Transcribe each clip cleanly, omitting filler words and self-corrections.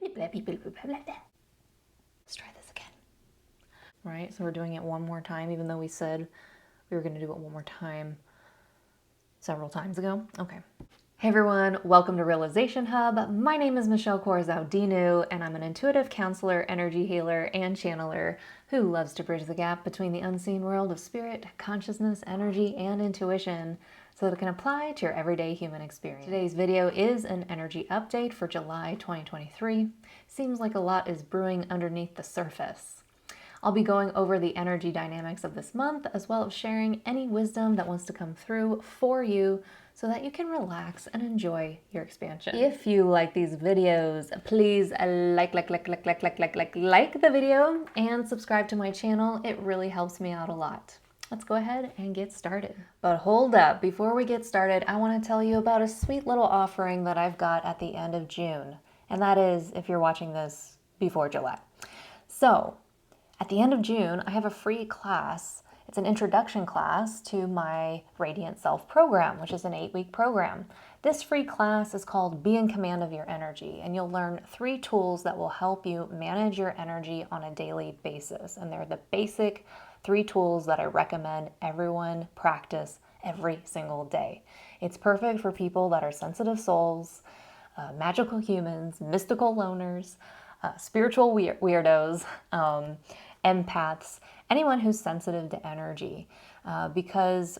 Let's try this again. Right, so we're doing it one more time, even though we said we were going to do it one more time several times ago. Okay. Hey everyone, welcome to Realization Hub. My name is Michelle Corazao-Dinu, and I'm an intuitive counselor, energy healer, and channeler who loves to bridge the gap between the unseen world of spirit, consciousness, energy, and intuition so that it can apply to your everyday human experience. Today's video is an energy update for July 2023. Seems like a lot is brewing underneath the surface. I'll be going over the energy dynamics of this month, as well as sharing any wisdom that wants to come through for you so that you can relax and enjoy your expansion. If you like these videos, please like the video and subscribe to my channel. It really helps me out a lot. Let's go ahead and get started. But hold up, before we get started, I want to tell you about a sweet little offering that I've got at the end of June. And that is if you're watching this before July. So, at the end of June, I have a free class. It's an introduction class to my Radiant Self program, which is an 8-week program. This free class is called Be in Command of Your Energy, and you'll learn 3 tools that will help you manage your energy on a daily basis. And they're the basic 3 tools that I recommend everyone practice every single day. It's perfect for people that are sensitive souls, magical humans, mystical loners, spiritual weirdos, empaths, anyone who's sensitive to energy. Because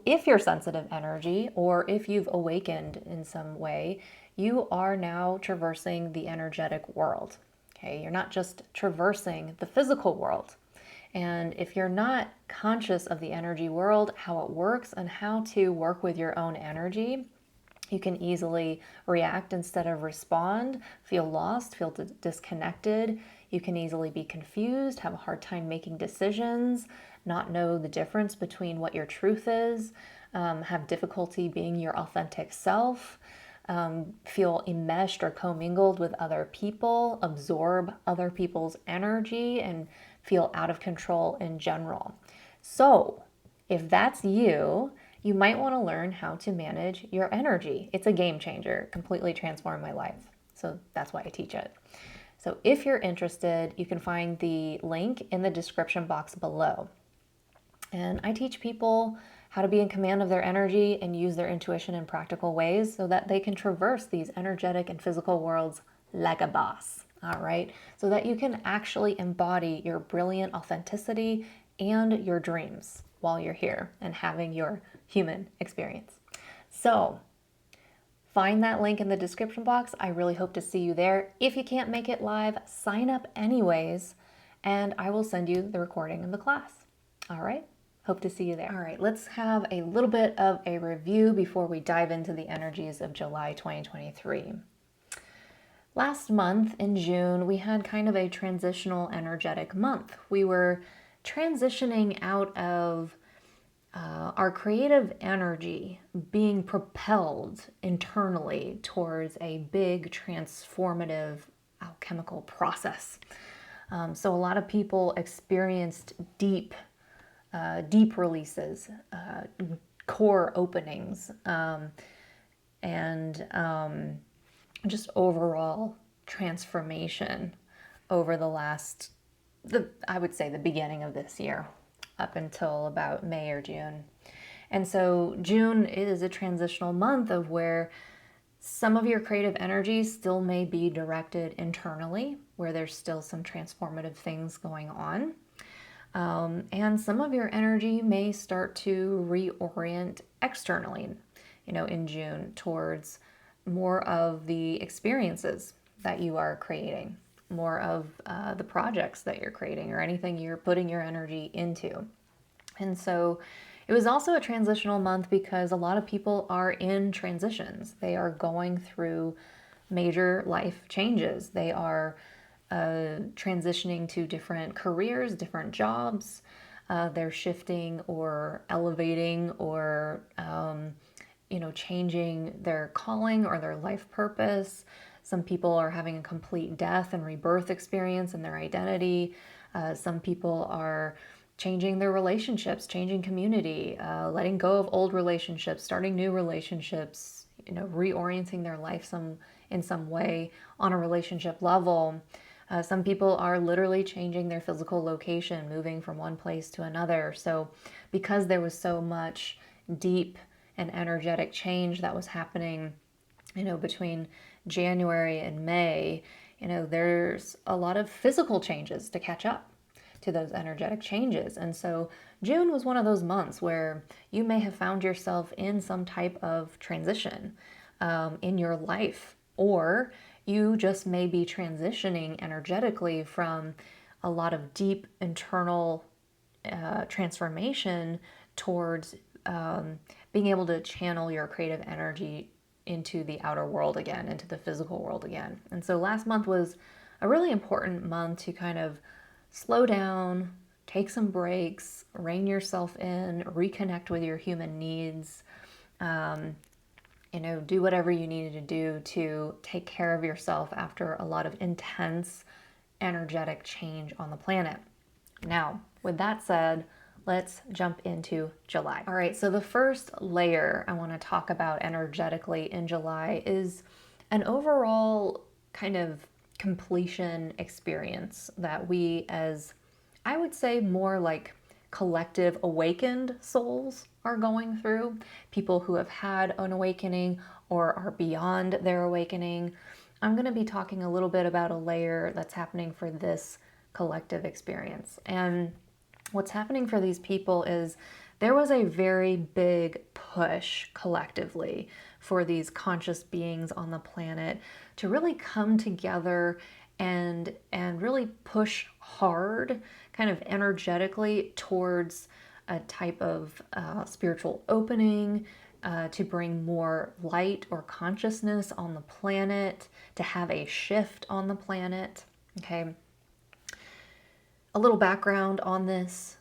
if you're sensitive energy, or if you've awakened in some way, you are now traversing the energetic world. Okay, you're not just traversing the physical world. And if you're not conscious of the energy world, how it works, and how to work with your own energy, you can easily react instead of respond, feel lost, feel disconnected. You can easily be confused, have a hard time making decisions, not know the difference between what your truth is, have difficulty being your authentic self, feel enmeshed or commingled with other people, absorb other people's energy, and feel out of control in general. So, if that's you, you might want to learn how to manage your energy. It's a game changer, completely transformed my life. So that's why I teach it. So if you're interested, you can find the link in the description box below. And I teach people how to be in command of their energy and use their intuition in practical ways so that they can traverse these energetic and physical worlds like a boss. All right. So that you can actually embody your brilliant authenticity and your dreams while you're here and having your human experience. So find that link in the description box. I really hope to see you there. If you can't make it live, sign up anyways, and I will send you the recording of the class. All right, hope to see you there. All right, let's have a little bit of a review before we dive into the energies of July 2023. Last month in June, we had kind of a transitional energetic month. We were transitioning out of our creative energy being propelled internally towards a big transformative alchemical process. So a lot of people experienced deep releases, core openings, and just overall transformation over the last, I would say the beginning of this year, up until about May or June. And so June is a transitional month of where some of your creative energy still may be directed internally, where there's still some transformative things going on. And some of your energy may start to reorient externally, in June towards more of the experiences that you are creating, more of the projects that you're creating, or anything you're putting your energy into. And so it was also a transitional month because a lot of people are in transitions. They are going through major life changes. They are transitioning to different careers, different jobs. They're shifting or elevating or changing their calling or their life purpose. Some people are having a complete death and rebirth experience in their identity. Some people are changing their relationships, changing community, letting go of old relationships, starting new relationships, reorienting their life in some way on a relationship level. Some people are literally changing their physical location, moving from one place to another. So because there was so much deep and energetic change that was happening, between January and May, there's a lot of physical changes to catch up to those energetic changes. And so June was one of those months where you may have found yourself in some type of transition in your life, or you just may be transitioning energetically from a lot of deep internal transformation towards being able to channel your creative energy into the outer world again, into the physical world again. And so last month was a really important month to kind of slow down, take some breaks, rein yourself in, reconnect with your human needs, do whatever you needed to do to take care of yourself after a lot of intense energetic change on the planet. Now, with that said, let's jump into July. All right, so the first layer I want to talk about energetically in July is an overall kind of completion experience that we, as I would say, more like collective awakened souls are going through. People who have had an awakening or are beyond their awakening. I'm going to be talking a little bit about a layer that's happening for this collective experience. And what's happening for these people is there was a very big push collectively for these conscious beings on the planet to really come together and really push hard, kind of energetically, towards a type of spiritual opening, to bring more light or consciousness on the planet, to have a shift on the planet. Okay. A little background on this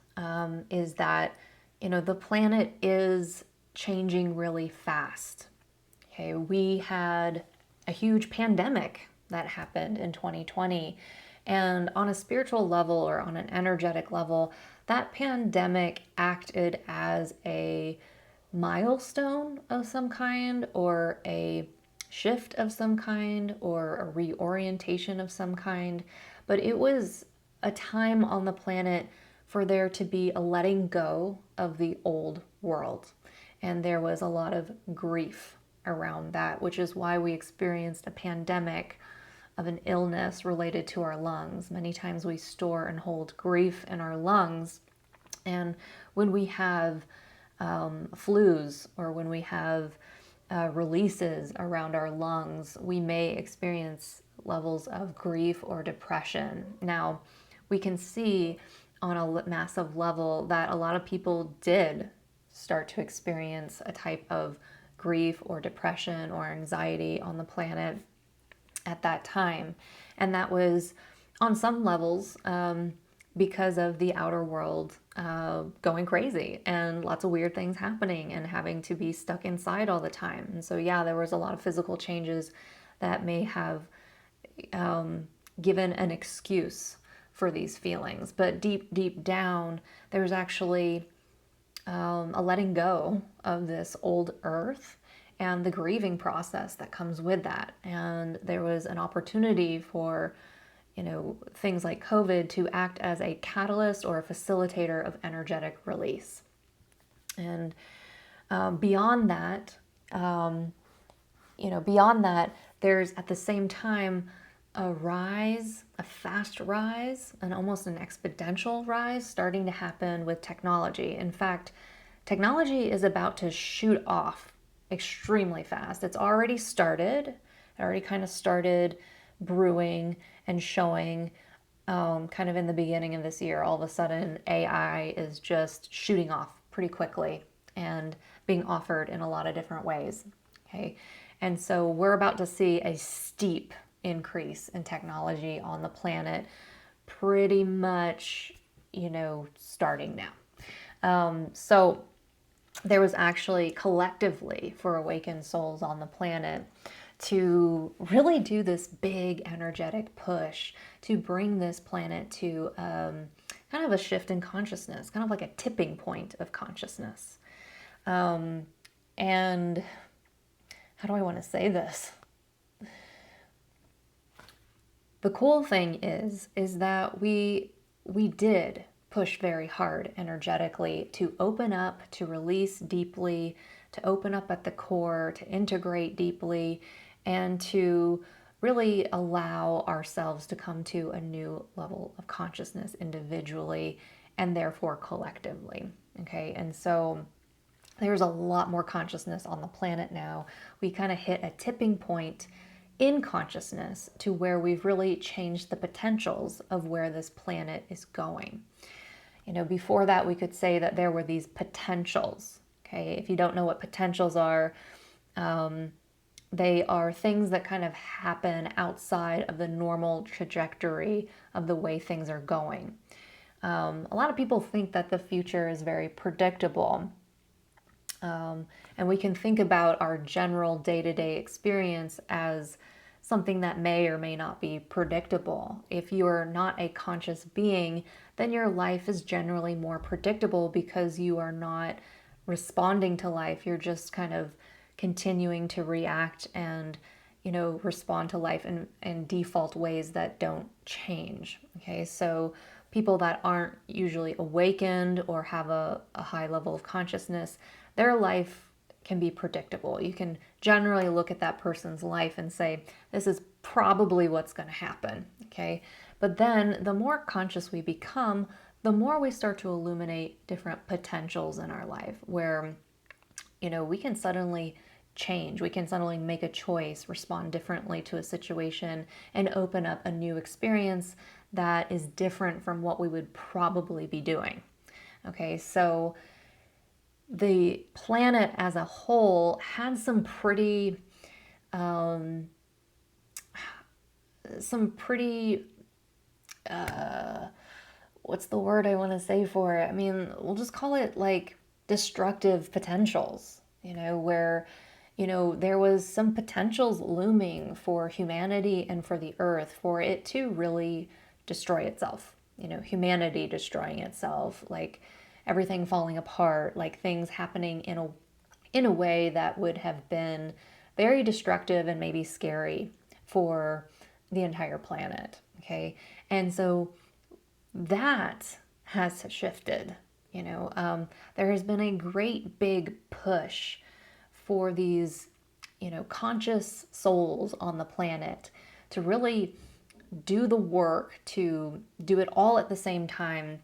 is that, the planet is changing really fast. Okay, we had a huge pandemic that happened in 2020. And on a spiritual level or on an energetic level, that pandemic acted as a milestone of some kind, or a shift of some kind, or a reorientation of some kind. But it was a time on the planet for there to be a letting go of the old world. And there was a lot of grief around that, which is why we experienced a pandemic of an illness related to our lungs. Many times we store and hold grief in our lungs. And when we have flus, or when we have releases around our lungs, we may experience levels of grief or depression. Now, we can see on a massive level that a lot of people did start to experience a type of grief or depression or anxiety on the planet at that time. And that was on some levels because of the outer world going crazy and lots of weird things happening and having to be stuck inside all the time. And so, yeah, there was a lot of physical changes that may have given an excuse for these feelings. But deep down, there's actually a letting go of this old earth and the grieving process that comes with that. And there was an opportunity for, things like COVID to act as a catalyst or a facilitator of energetic release. And beyond that, there's at the same time a rise, a fast rise, and almost an exponential rise starting to happen with technology. In fact, technology is about to shoot off extremely fast. It's already started. It already kind of started brewing and showing kind of in the beginning of this year. All of a sudden, AI is just shooting off pretty quickly and being offered in a lot of different ways. Okay. And so we're about to see a steep increase in technology on the planet pretty much, starting now. So there was actually collectively for awakened souls on the planet to really do this big energetic push to bring this planet to kind of a shift in consciousness, kind of like a tipping point of consciousness. And how do I want to say this? The cool thing is that we did push very hard energetically to open up, to release deeply, to open up at the core, to integrate deeply, and to really allow ourselves to come to a new level of consciousness individually and therefore collectively. Okay, and so there's a lot more consciousness on the planet now. We kind of hit a tipping point in consciousness to where we've really changed the potentials of where this planet is going. You know, before that, we could say that there were these potentials. Okay, if you don't know what potentials are, they are things that kind of happen outside of the normal trajectory of the way things are going. A lot of people think that the future is very predictable. And we can think about our general day-to-day experience as something that may or may not be predictable. If you're not a conscious being, then your life is generally more predictable because you are not responding to life. You're just kind of continuing to react and, you know, respond to life in default ways that don't change. Okay, so people that aren't usually awakened or have a high level of consciousness, their life can be predictable. You can generally look at that person's life and say, this is probably what's going to happen. Okay, but then the more conscious we become, the more we start to illuminate different potentials in our life where, you know, we can suddenly change. We can suddenly make a choice, respond differently to a situation, and open up a new experience that is different from what we would probably be doing. Okay, so the planet as a whole had some pretty, what's the word I want to say for it? I mean, we'll just call it like destructive potentials, you know, where, you know, there was some potentials looming for humanity and for the earth for it to really destroy itself. You know, humanity destroying itself, like everything falling apart, like things happening in a way that would have been very destructive and maybe scary for the entire planet. Okay, and so that has shifted. You know, there has been a great big push for these, you know, conscious souls on the planet to really do the work, to do it all at the same time,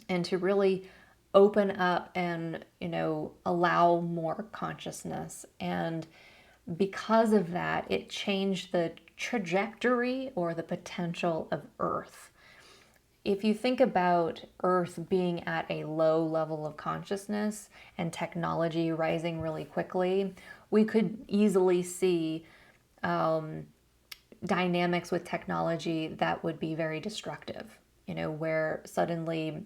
and to really open up and, you know, allow more consciousness. And because of that, it changed the trajectory or the potential of Earth. If you think about Earth being at a low level of consciousness and technology rising really quickly, we could easily see dynamics with technology that would be very destructive, you know, where suddenly,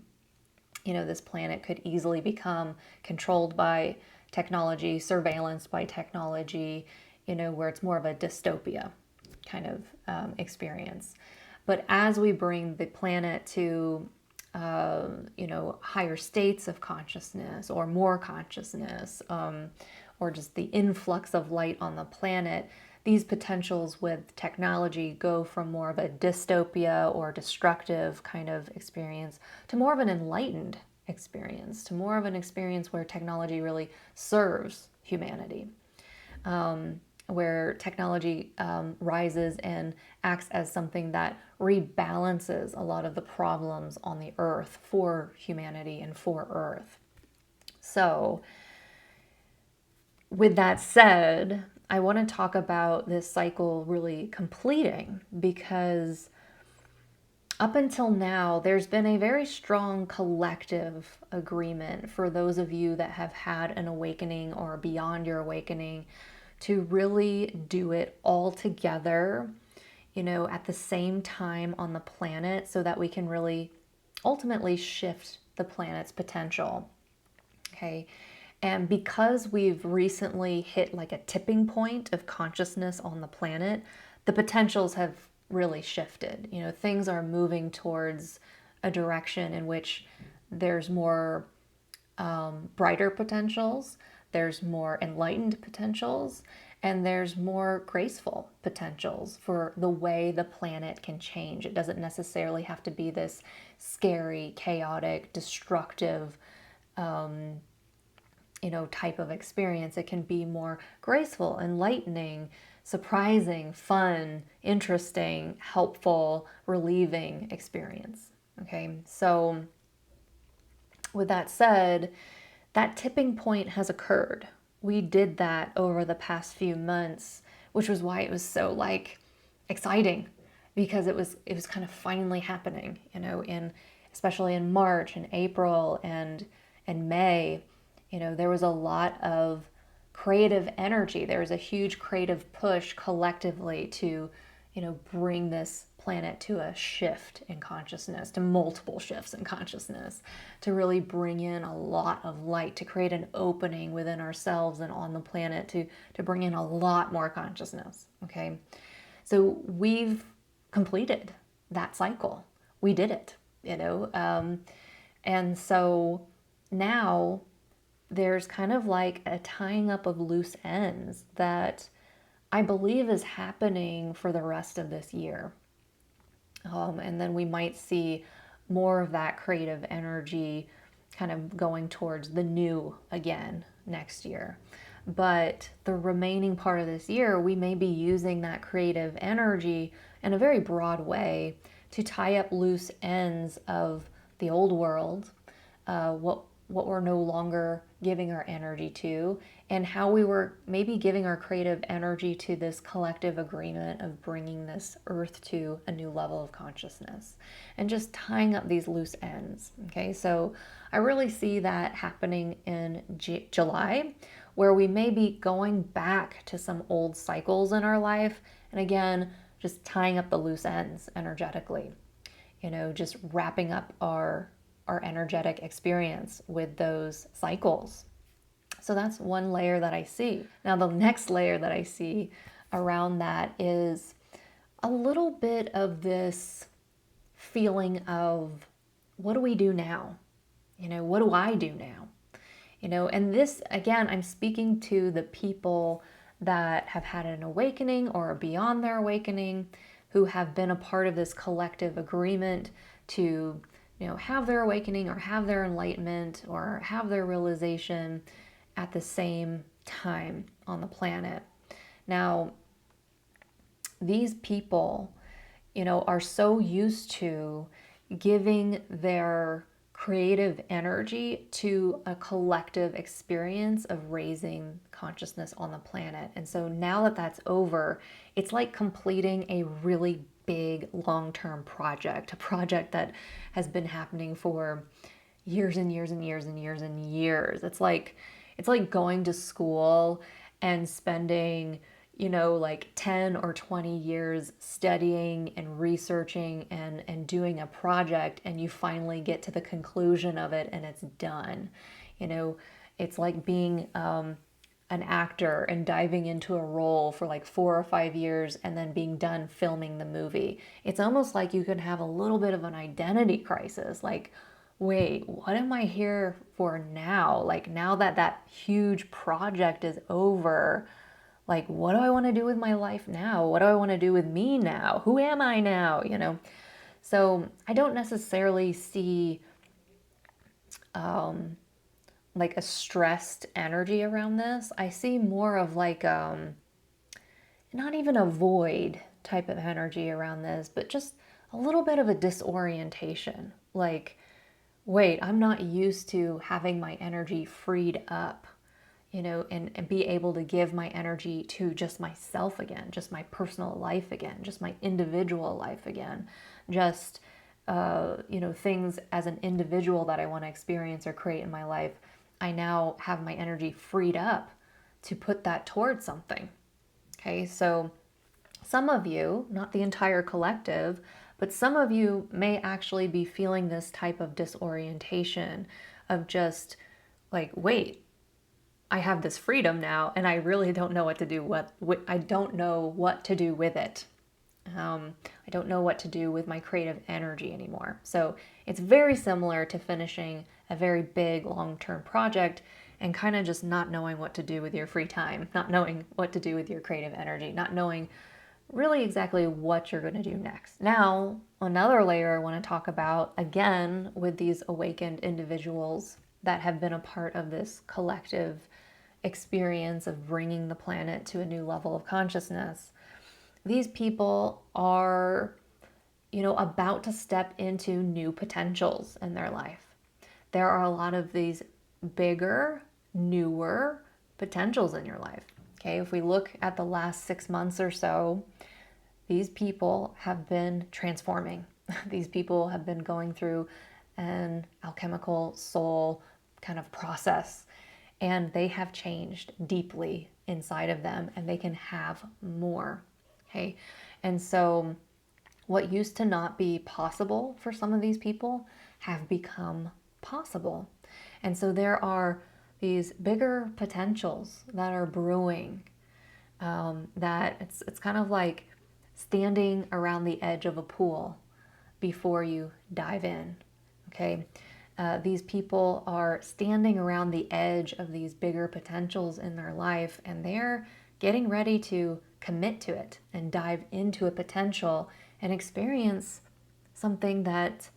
you know, this planet could easily become controlled by technology, surveillanced by technology, you know, where it's more of a dystopia kind of experience. But as we bring the planet to, you know, higher states of consciousness or more consciousness, or just the influx of light on the planet, these potentials with technology go from more of a dystopia or destructive kind of experience to more of an enlightened experience, to more of an experience where technology really serves humanity. Where technology rises and acts as something that rebalances a lot of the problems on the earth for humanity and for Earth. So, with that said, I want to talk about this cycle really completing because up until now, there's been a very strong collective agreement for those of you that have had an awakening or beyond your awakening to really do it all together, you know, at the same time on the planet so that we can really ultimately shift the planet's potential. Okay. And because we've recently hit like a tipping point of consciousness on the planet, the potentials have really shifted. You know, things are moving towards a direction in which there's more brighter potentials, there's more enlightened potentials, And there's more graceful potentials for the way the planet can change. It doesn't necessarily have to be this scary, chaotic, destructive, type of experience. It can be more graceful, enlightening, surprising, fun, interesting, helpful, relieving experience. Okay, so with that said, that tipping point has occurred. We did that over the past few months, which was why it was so exciting, because it was kind of finally happening, in especially in March and April and May. There was a lot of creative energy. There was a huge creative push collectively to, bring this planet to a shift in consciousness, to multiple shifts in consciousness, to really bring in a lot of light, to create an opening within ourselves and on the planet, to bring in a lot more consciousness. Okay. So we've completed that cycle. We did it, and so now there's kind of like a tying up of loose ends that I believe is happening for the rest of this year. And then we might see more of that creative energy kind of going towards the new again next year. But the remaining part of this year, we may be using that creative energy in a very broad way to tie up loose ends of the old world, what we're no longer giving our energy to, and how we were maybe giving our creative energy to this collective agreement of bringing this earth to a new level of consciousness, and just tying up these loose ends. Okay, so I really see that happening in July, where we may be going back to some old cycles in our life, and again, just tying up the loose ends energetically, just wrapping up our energetic experience with those cycles. So that's one layer that I see. Now, the next layer that I see around that is a little bit of this feeling of, what do we do now? What do I do now? And this, again, I'm speaking to the people that have had an awakening or are beyond their awakening, who have been a part of this collective agreement to have their awakening or have their enlightenment or have their realization at the same time on the planet. Now, these people, are so used to giving their creative energy to a collective experience of raising consciousness on the planet. And so now that that's over, it's like completing a really big long-term project, a project that has been happening for years and years and years and years and years. It's like going to school and spending, 10 or 20 years studying and researching and doing a project, and you finally get to the conclusion of it and it's done. It's like being an actor and diving into a role for like 4 or 5 years and then being done filming the movie. It's almost like you could have a little bit of an identity crisis. Like, wait, what am I here for now? Like, now that that huge project is over, like, what do I want to do with my life now? What do I want to do with me now? Who am I now? So I don't necessarily see like a stressed energy around this. I see more of like not even a void type of energy around this, but just a little bit of a disorientation. Like, wait, I'm not used to having my energy freed up, and be able to give my energy to just myself again, just my personal life again, just my individual life again, just, things as an individual that I want to experience or create in my life. I now have my energy freed up to put that towards something. Okay, so some of you, not the entire collective, but some of you may actually be feeling this type of disorientation of just like, wait, I have this freedom now, and I really don't know what to do. I don't know what to do with it. I don't know what to do with my creative energy anymore. So it's very similar to finishing a very big long-term project and kind of just not knowing what to do with your free time, not knowing what to do with your creative energy, not knowing really exactly what you're going to do next. Now, another layer I want to talk about, again, with these awakened individuals that have been a part of this collective experience of bringing the planet to a new level of consciousness. These people are, about to step into new potentials in their life. There are a lot of these bigger, newer potentials in your life. Okay, if we look at the last 6 months or so, these people have been transforming. These people have been going through an alchemical soul kind of process, and they have changed deeply inside of them, and they can have more. Okay, and so what used to not be possible for some of these people have become possible. And so there are these bigger potentials that are brewing, that it's kind of like standing around the edge of a pool before you dive in. Okay, these people are standing around the edge of these bigger potentials in their life, and they're getting ready to commit to it and dive into a potential and experience something that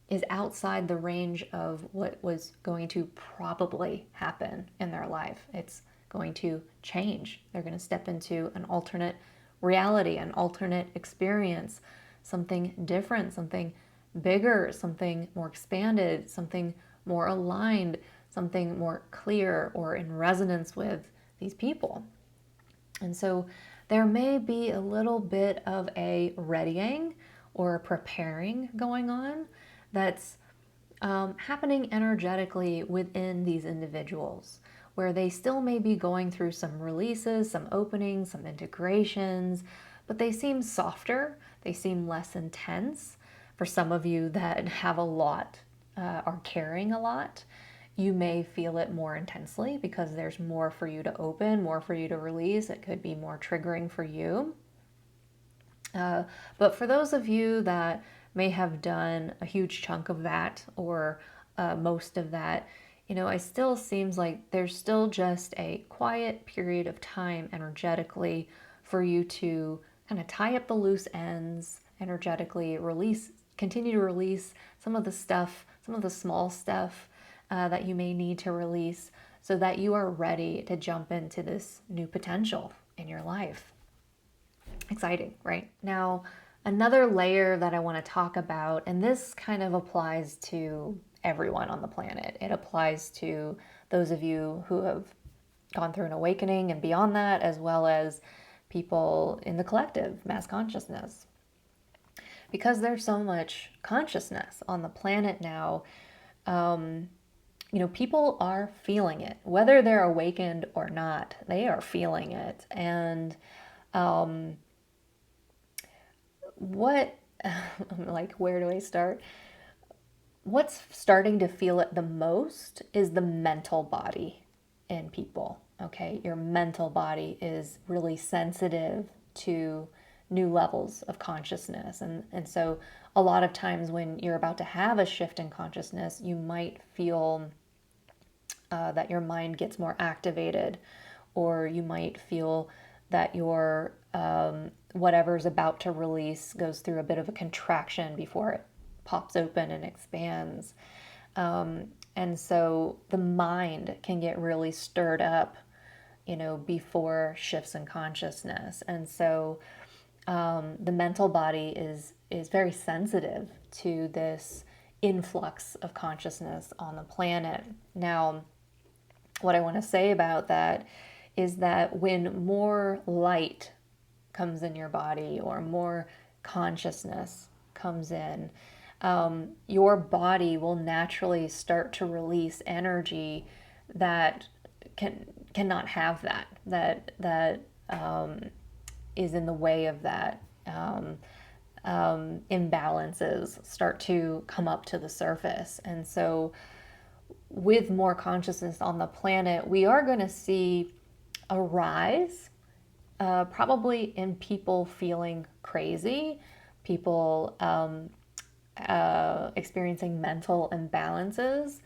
is outside the range of what was going to probably happen in their life. It's going to change. They're going to step into an alternate reality, an alternate experience, something different, something bigger, something more expanded, something more aligned, something more clear or in resonance with these people. And so there may be a little bit of a readying or preparing going on that's happening energetically within these individuals, where they still may be going through some releases, some openings, some integrations, but they seem softer, they seem less intense. For some of you that have a lot, are carrying a lot, you may feel it more intensely because there's more for you to open, more for you to release. It could be more triggering for you. But for those of you that may have done a huge chunk of that, or most of that, it still seems like there's still just a quiet period of time energetically for you to kind of tie up the loose ends energetically, continue to release some of the stuff, some of the small stuff that you may need to release, so that you are ready to jump into this new potential in your life. Exciting, right? Now, another layer that I want to talk about, and this kind of applies to everyone on the planet. It applies to those of you who have gone through an awakening and beyond that, as well as people in the collective mass consciousness. Because there's so much consciousness on the planet now, people are feeling it. Whether they're awakened or not, they are feeling it. And where do I start? What's starting to feel it the most is the mental body in people. Okay, your mental body is really sensitive to new levels of consciousness. And so a lot of times when you're about to have a shift in consciousness, you might feel that your mind gets more activated, or you might feel that your whatever's about to release goes through a bit of a contraction before it pops open and expands. And so the mind can get really stirred up, before shifts in consciousness. And so the mental body is very sensitive to this influx of consciousness on the planet. Now, what I want to say about that is that when more light comes in your body, or more consciousness comes in, your body will naturally start to release energy that cannot have that is in the way of that. Imbalances start to come up to the surface. And so with more consciousness on the planet, we are going to see a rise, probably in people feeling crazy, people experiencing mental imbalances,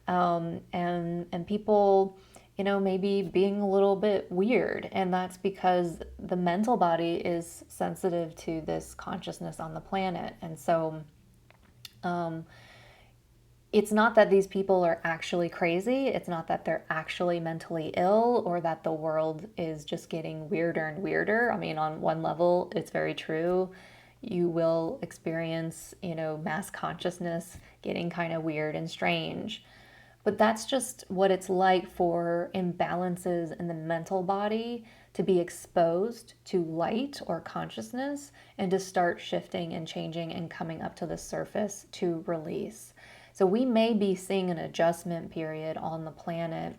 and people, maybe being a little bit weird. And that's because the mental body is sensitive to this consciousness on the planet. And so it's not that these people are actually crazy. It's not that they're actually mentally ill or that the world is just getting weirder and weirder. I mean, on one level, it's very true. You will experience, mass consciousness getting kind of weird and strange. But that's just what it's like for imbalances in the mental body to be exposed to light or consciousness and to start shifting and changing and coming up to the surface to release. So we may be seeing an adjustment period on the planet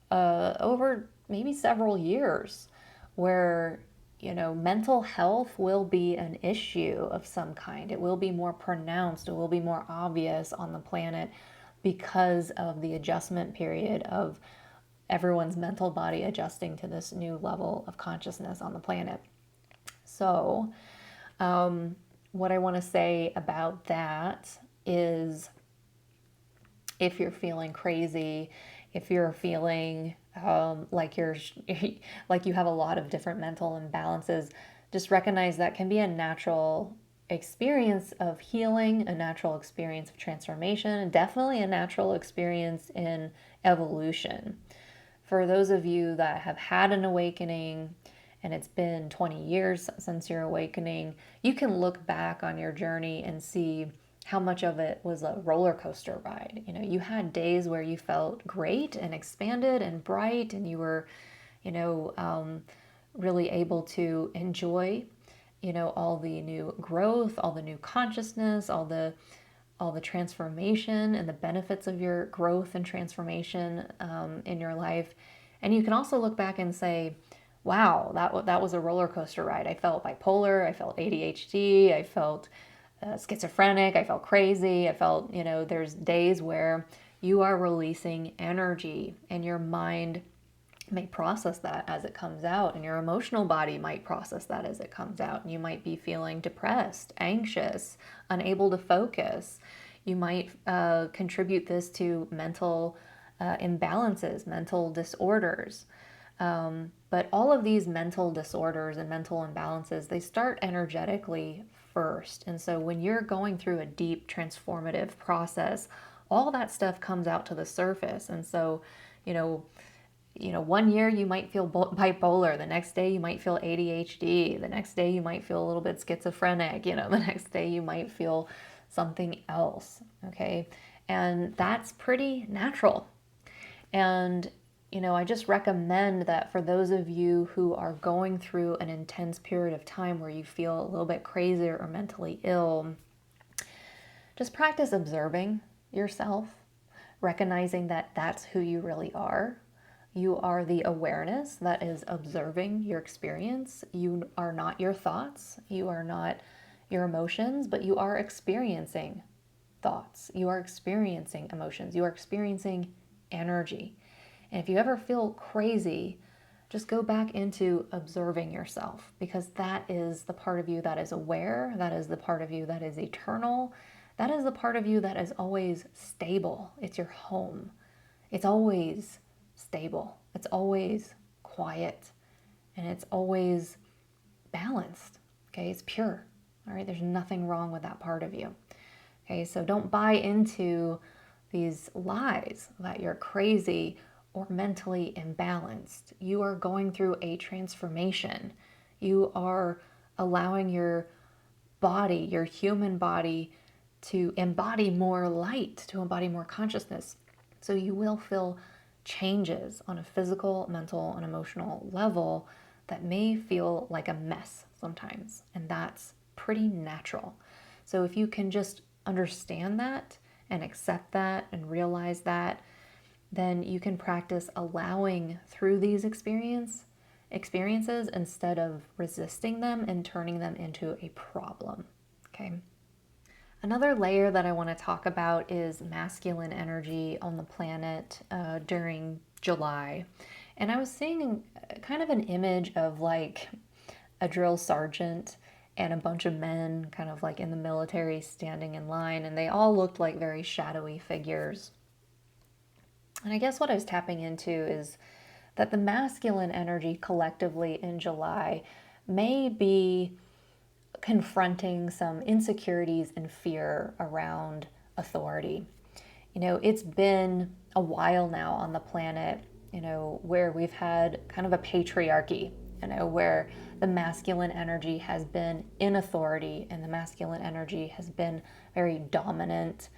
over maybe several years where mental health will be an issue of some kind. It will be more pronounced, it will be more obvious on the planet because of the adjustment period of everyone's mental body adjusting to this new level of consciousness on the planet. So, what I want to say about that is if you're feeling crazy, if you're feeling like you're like you have a lot of different mental imbalances, just recognize that can be a natural experience of healing, a natural experience of transformation, and definitely a natural experience in evolution. For those of you that have had an awakening and it's been 20 years since your awakening, you can look back on your journey and see how much of it was a roller coaster ride. You had days where you felt great and expanded and bright, and you were, really able to enjoy, all the new growth, all the new consciousness, all the transformation and the benefits of your growth and transformation in your life. And you can also look back and say, wow, that was a roller coaster ride. I felt bipolar, I felt ADHD, I felt schizophrenic, I felt crazy, I felt, there's days where you are releasing energy and your mind may process that as it comes out, and your emotional body might process that as it comes out. And you might be feeling depressed, anxious, unable to focus. You might contribute this to mental imbalances, mental disorders. But all of these mental disorders and mental imbalances, they start energetically first. And so when you're going through a deep transformative process, all that stuff comes out to the surface. And so, one year you might feel bipolar, the next day you might feel ADHD, the next day you might feel a little bit schizophrenic, the next day you might feel something else, okay? And that's pretty natural. And, I just recommend that for those of you who are going through an intense period of time where you feel a little bit crazy or mentally ill, just practice observing yourself, recognizing that that's who you really are. You are the awareness that is observing your experience. You are not your thoughts. You are not your emotions, but you are experiencing thoughts. You are experiencing emotions. You are experiencing energy. And if you ever feel crazy, just go back into observing yourself, because that is the part of you that is aware. That is the part of you that is eternal. That is the part of you that is always stable. It's your home. It's always stable. It's always quiet, and it's always balanced. Okay, it's pure. All right, there's nothing wrong with that part of you. Okay, so don't buy into these lies that you're crazy or mentally imbalanced. You are going through a transformation. You are allowing your body, your human body, to embody more light, to embody more consciousness. So you will feel changes on a physical, mental, and emotional level that may feel like a mess sometimes. And that's pretty natural. So if you can just understand that and accept that and realize that, then you can practice allowing through these experiences instead of resisting them and turning them into a problem. Okay. Another layer that I want to talk about is masculine energy on the planet during July. And I was seeing kind of an image of like a drill sergeant and a bunch of men kind of like in the military standing in line, and they all looked like very shadowy figures. And I guess what I was tapping into is that the masculine energy collectively in July may be confronting some insecurities and fear around authority. It's been a while now on the planet, where we've had kind of a patriarchy, where the masculine energy has been in authority and the masculine energy has been very dominant,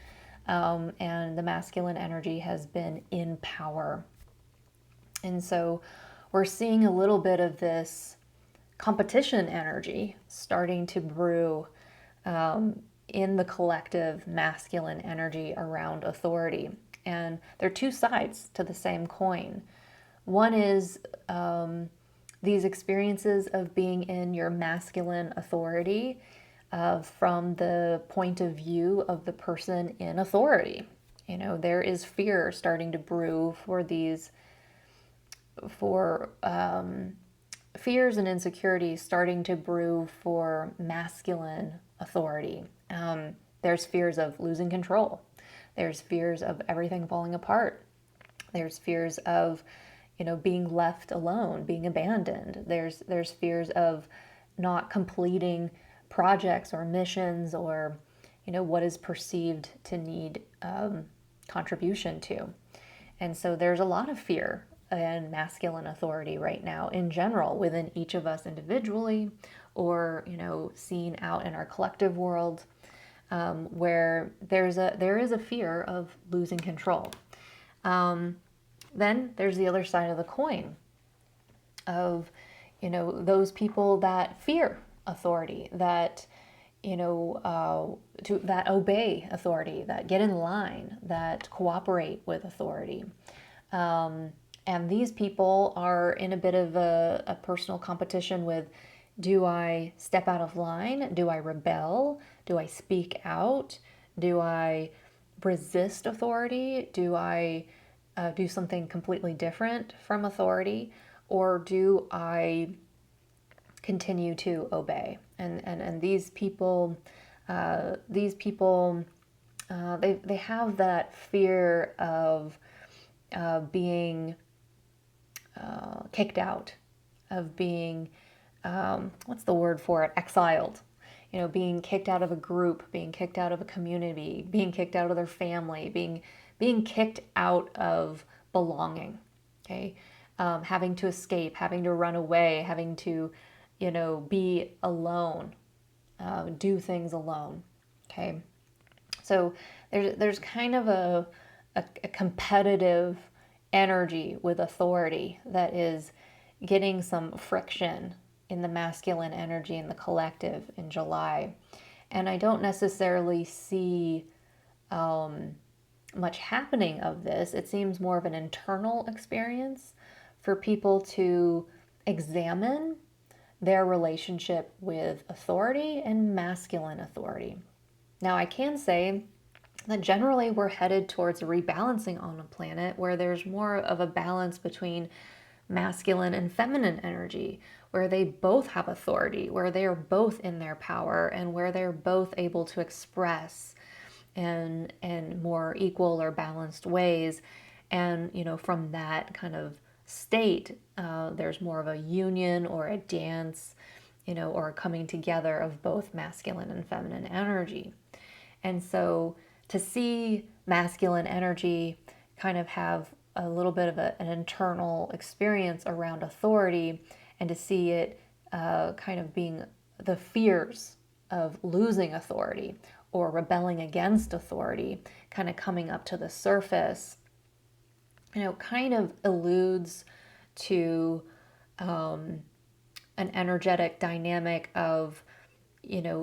and the masculine energy has been in power. And so we're seeing a little bit of this competition energy starting to brew in the collective masculine energy around authority. And there are two sides to the same coin. One is these experiences of being in your masculine authority from the point of view of the person in authority. There is fear starting to brew for these, for fears and insecurities starting to brew for masculine authority. There's fears of losing control. There's fears of everything falling apart. There's fears of, being left alone, being abandoned. There's fears of not completing projects or missions, or, what is perceived to need contribution to. And so there's a lot of fear and masculine authority right now in general within each of us individually, or seen out in our collective world, where there is a fear of losing control. Then there's the other side of the coin of those people that fear authority, that that obey authority, that get in line, that cooperate with authority. And these people are in a bit of a personal competition with, do I step out of line? Do I rebel? Do I speak out? Do I resist authority? Do I do something completely different from authority? Or do I continue to obey? And these people, they have that fear of being kicked out, of being, what's the word for it? Exiled. Being kicked out of a group, being kicked out of a community, being kicked out of their family, being kicked out of belonging. Okay, having to escape, having to run away, having to, be alone, do things alone. Okay, so there's kind of a competitive energy with authority that is getting some friction in the masculine energy in the collective in July. And I don't necessarily see much happening of this. It seems more of an internal experience for people to examine their relationship with authority and masculine authority. Now, I can say that generally we're headed towards a rebalancing on the planet where there's more of a balance between masculine and feminine energy, where they both have authority, where they are both in their power, and where they're both able to express in more equal or balanced ways. And from that kind of state, there's more of a union or a dance, or a coming together of both masculine and feminine energy. And so to see masculine energy kind of have a little bit of an internal experience around authority, and to see it kind of being the fears of losing authority or rebelling against authority kind of coming up to the surface, kind of alludes to an energetic dynamic of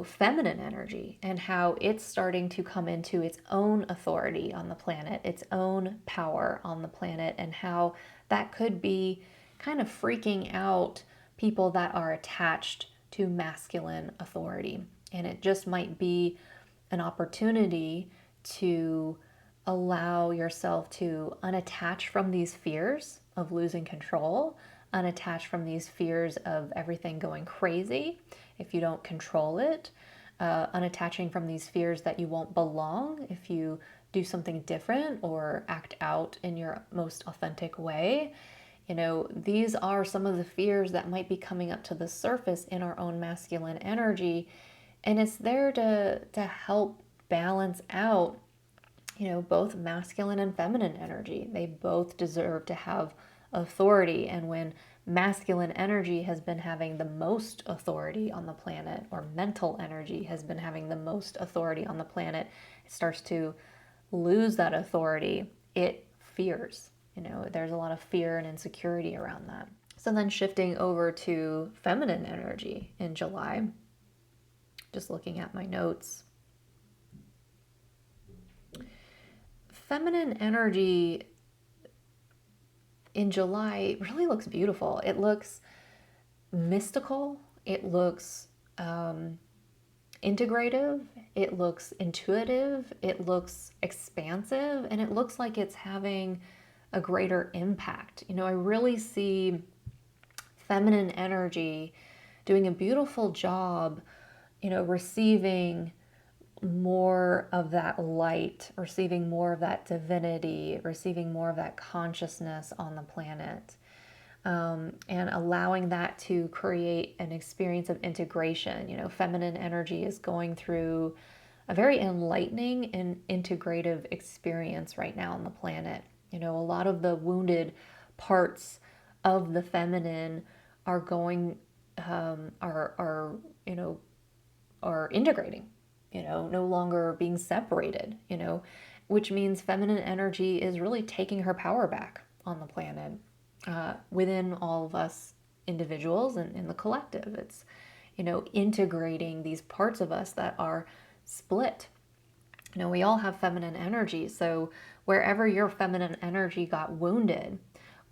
feminine energy, and how it's starting to come into its own authority on the planet, its own power on the planet, and how that could be kind of freaking out people that are attached to masculine authority. And it just might be an opportunity to allow yourself to unattach from these fears of losing control, unattach from these fears of everything going crazy if you don't control it, unattaching from these fears that you won't belong if you do something different or act out in your most authentic way. You know, these are some of the fears that might be coming up to the surface in our own masculine energy. And it's there to help balance out, you know, both masculine and feminine energy. They both deserve to have authority. And when masculine energy has been having the most authority on the planet, or mental energy has been having the most authority on the planet, it starts to lose that authority. It fears. You know, there's a lot of fear and insecurity around that. So then shifting over to feminine energy in July, just looking at my notes. Feminine energy in July really looks beautiful. It looks mystical. It looks integrative. It looks intuitive. It looks expansive. And it looks like it's having a greater impact. You know, I really see feminine energy doing a beautiful job, you know, receiving more of that light, receiving more of that divinity, receiving more of that consciousness on the planet, and allowing that to create an experience of integration. You know, feminine energy is going through a very enlightening and integrative experience right now on the planet. You know, a lot of the wounded parts of the feminine are going, you know, are integrating, you know, no longer being separated, you know, which means feminine energy is really taking her power back on the planet, within all of us individuals and in the collective. It's, you know, integrating these parts of us that are split. You know, we all have feminine energy. So wherever your feminine energy got wounded,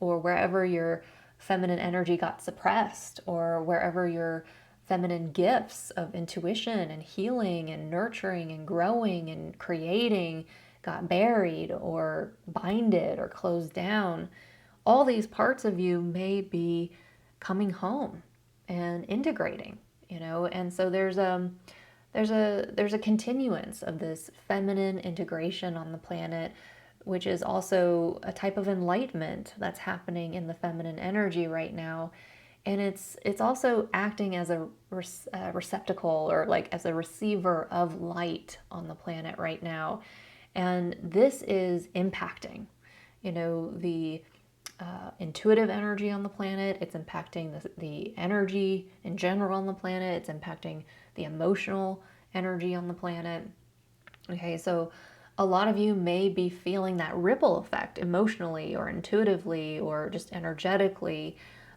or wherever your feminine energy got suppressed, or wherever your feminine gifts of intuition and healing and nurturing and growing and creating got buried or binded or closed down, all these parts of you may be coming home and integrating, you know. And so there's a continuance of this feminine integration on the planet, which is also a type of enlightenment that's happening in the feminine energy right now. And it's also acting as a receptacle, or like as a receiver of light on the planet right now. And this is impacting, you know, the intuitive energy on the planet. It's impacting the energy in general on the planet. It's impacting the emotional energy on the planet. Okay, so a lot of you may be feeling that ripple effect emotionally or intuitively or just energetically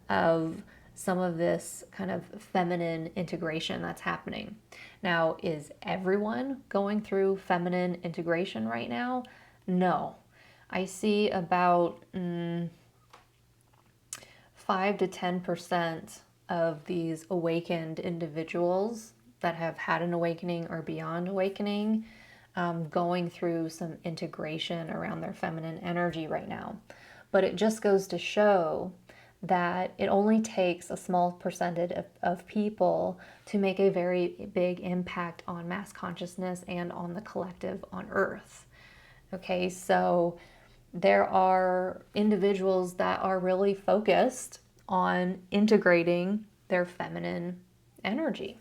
of some of this kind of feminine integration that's happening. Now, is everyone going through feminine integration right now? No. I see about 5 to 10% of these awakened individuals that have had an awakening or beyond awakening going through some integration around their feminine energy right now. But it just goes to show that it only takes a small percentage of people to make a very big impact on mass consciousness and on the collective on Earth. Okay, so there are individuals that are really focused on integrating their feminine energy.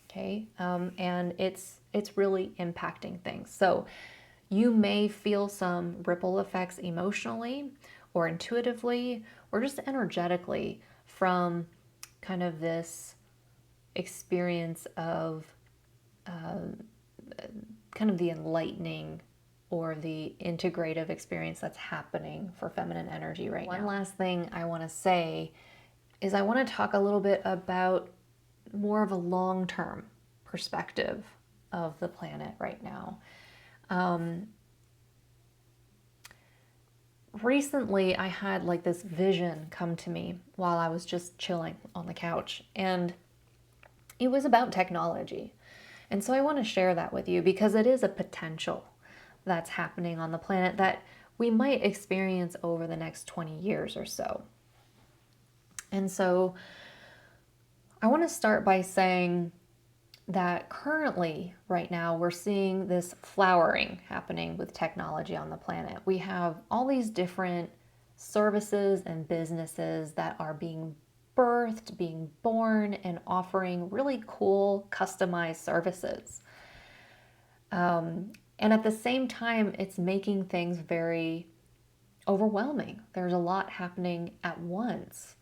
Okay, and it's really impacting things. So you may feel some ripple effects emotionally or intuitively or just energetically from kind of this experience of kind of the enlightening or the integrative experience that's happening for feminine energy right now. One last thing I want to say is I want to talk a little bit about more of a long-term perspective of the planet right now. Recently, I had like this vision come to me while I was just chilling on the couch, and it was about technology. And so I want to share that with you because it is a potential that's happening on the planet that we might experience over the next 20 years or so. And so I want to start by saying that currently, right now, we're seeing this flowering happening with technology on the planet. We have all these different services and businesses that are being birthed, being born, and offering really cool, customized services. And at the same time, it's making things very overwhelming. There's a lot happening at once.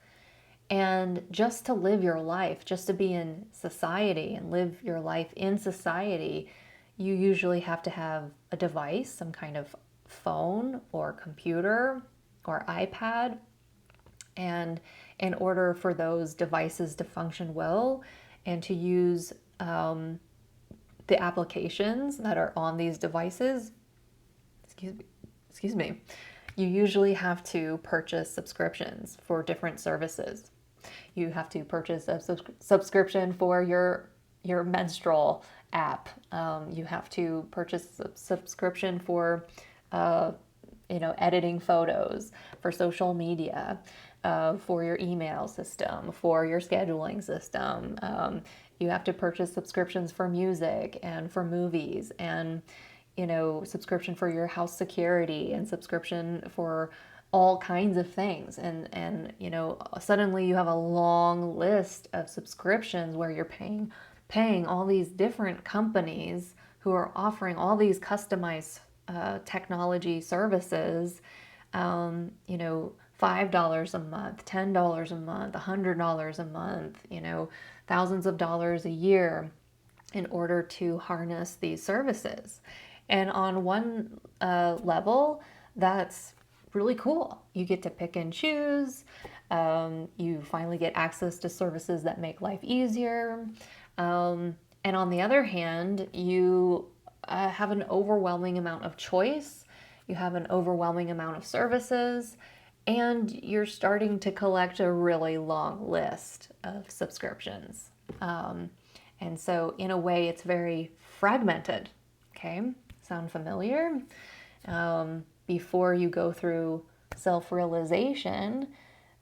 And just to live your life, just to be in society and live your life in society, you usually have to have a device, some kind of phone or computer or iPad. And in order for those devices to function well and to use the applications that are on these devices, excuse me, you usually have to purchase subscriptions for different services. You have to purchase a subscription for your menstrual app. You have to purchase a subscription for editing photos, for social media, for your email system, for your scheduling system. You have to purchase subscriptions for music and for movies, and subscription for your house security, and subscription for all kinds of things. And suddenly you have a long list of subscriptions where you're paying all these different companies who are offering all these customized technology services. $5 a month, $10 a month, $100 a month, thousands of dollars a year in order to harness these services. And on one level, that's really cool. You get to pick and choose. You finally get access to services that make life easier. And on the other hand, you have an overwhelming amount of choice. You have an overwhelming amount of services, and you're starting to collect a really long list of subscriptions. And so, in a way, it's very fragmented. Okay, sound familiar? Before you go through self-realization,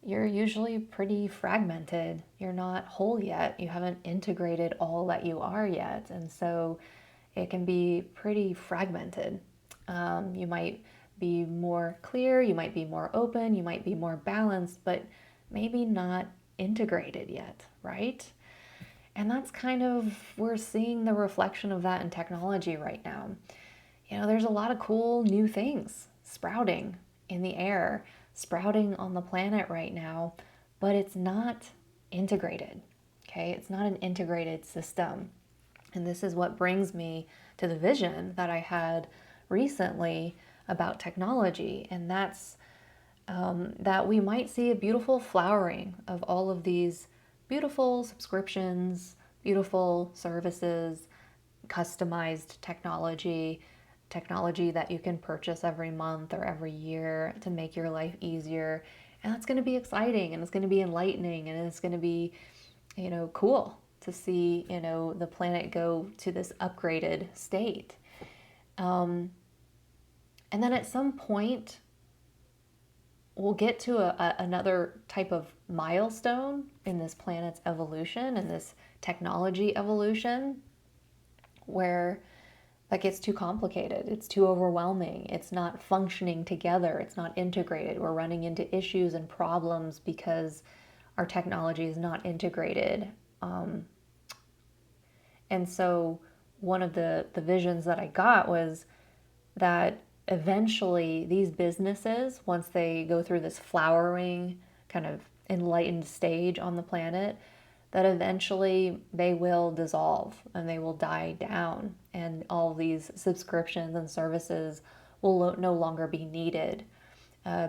you're usually pretty fragmented. You're not whole yet. You haven't integrated all that you are yet. And so it can be pretty fragmented. You might be more clear, you might be more open, you might be more balanced, but maybe not integrated yet, right? And that's kind of, we're seeing the reflection of that in technology right now. There's a lot of cool new things sprouting in the air, sprouting on the planet right now, but it's not integrated. Okay, it's not an integrated system. And this is what brings me to the vision that I had recently about technology, and that's that we might see a beautiful flowering of all of these beautiful subscriptions, beautiful services, customized technology that you can purchase every month or every year to make your life easier. And that's going to be exciting, and it's going to be enlightening, and it's going to be, cool to see, the planet go to this upgraded state. And then at some point, we'll get to another type of milestone in this planet's evolution and this technology evolution where that gets too complicated. It's too overwhelming. It's not functioning together. It's not integrated. We're running into issues and problems because our technology is not integrated. And so one of the visions that I got was that eventually these businesses, once they go through this flowering kind of enlightened stage on the planet, that eventually they will dissolve and they will die down, and all these subscriptions and services will no longer be needed,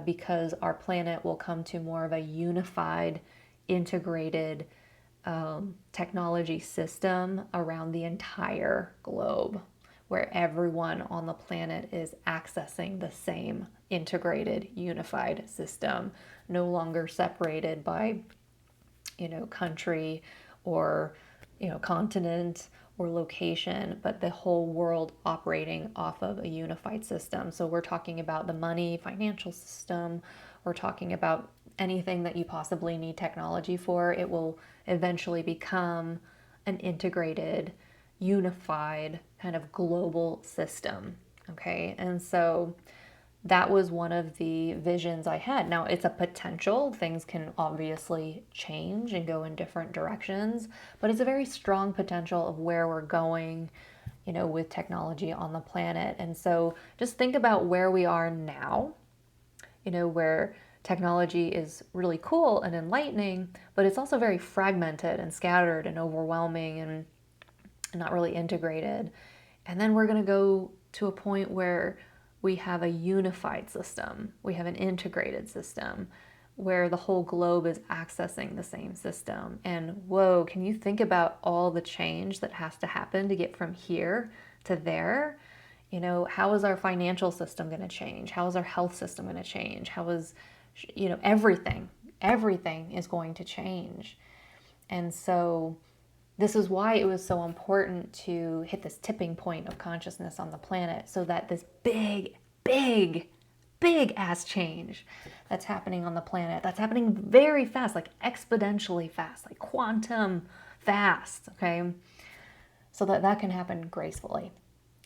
because our planet will come to more of a unified, integrated technology system around the entire globe, where everyone on the planet is accessing the same integrated, unified system, no longer separated by, country or, continent or location, but the whole world operating off of a unified system. So we're talking about the money, financial system, we're talking about anything that you possibly need technology for. It will eventually become an integrated unified kind of global system. Okay. And so that was one of the visions I had. Now, it's a potential. Things can obviously change and go in different directions, but it's a very strong potential of where we're going, you know, with technology on the planet. And so just think about where we are now, you know, where technology is really cool and enlightening, but it's also very fragmented and scattered and overwhelming and not really integrated. And then we're going to go to a point where we have a unified system, we have an integrated system where the whole globe is accessing the same system. And whoa, can you think about all the change that has to happen to get from here to there? You know, how is our financial system going to change? How is our health system going to change? How is, you know, everything is going to change. And so this is why it was so important to hit this tipping point of consciousness on the planet, so that this big ass change that's happening on the planet, that's happening very fast, like exponentially fast, like quantum fast, okay? So that can happen gracefully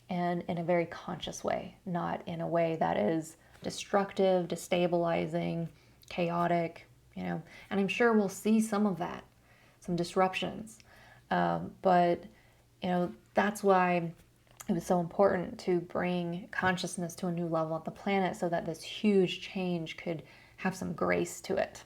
and in a very conscious way, not in a way that is destructive, destabilizing, chaotic, you know. And I'm sure we'll see some of that, some disruptions. But, you know, that's why it was so important to bring consciousness to a new level on the planet, so that this huge change could have some grace to it.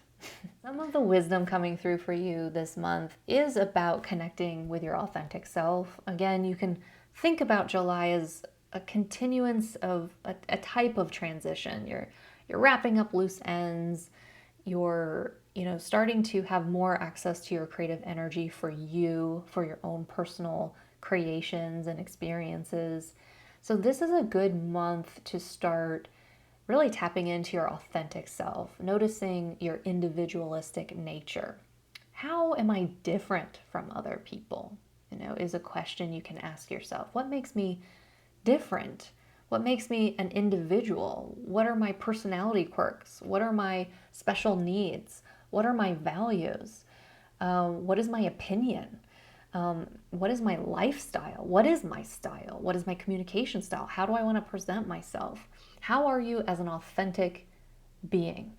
Some of the wisdom coming through for you this month is about connecting with your authentic self. Again, you can think about July as a continuance of a type of transition. You're wrapping up loose ends. You're, you know, starting to have more access to your creative energy for you, for your own personal creations and experiences. So this is a good month to start really tapping into your authentic self, noticing your individualistic nature. How am I different from other people? You know, is a question you can ask yourself. What makes me different? What makes me an individual? What are my personality quirks? What are my special needs? What are my values? What is my opinion? What is my lifestyle? What is my style? What is my communication style? How do I want to present myself? How are you as an authentic being?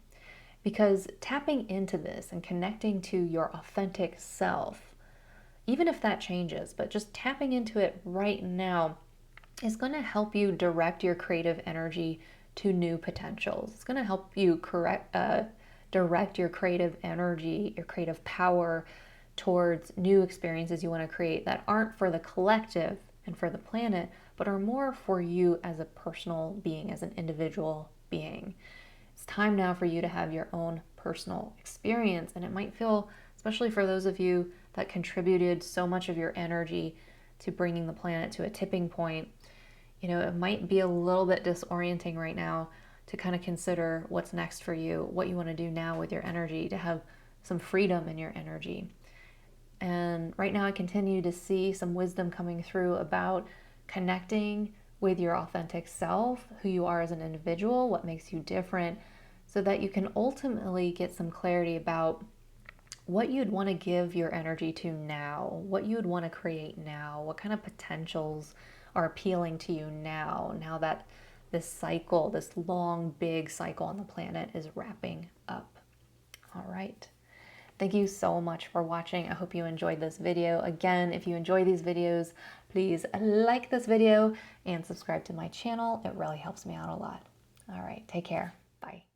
Because tapping into this and connecting to your authentic self, even if that changes, but just tapping into it right now is going to help you direct your creative energy to new potentials. It's going to help you direct your creative energy, your creative power towards new experiences you want to create that aren't for the collective and for the planet, but are more for you as a personal being, as an individual being. It's time now for you to have your own personal experience, and it might feel, especially for those of you that contributed so much of your energy to bringing the planet to a tipping point, you know, it might be a little bit disorienting right now to kind of consider what's next for you, what you want to do now with your energy, to have some freedom in your energy. And right now I continue to see some wisdom coming through about connecting with your authentic self, who you are as an individual, what makes you different, so that you can ultimately get some clarity about what you'd want to give your energy to now, what you would want to create now, what kind of potentials are appealing to you now that this cycle, this long, big cycle on the planet is wrapping up. All right. Thank you so much for watching. I hope you enjoyed this video. Again, if you enjoy these videos, please like this video and subscribe to my channel. It really helps me out a lot. All right, take care. Bye.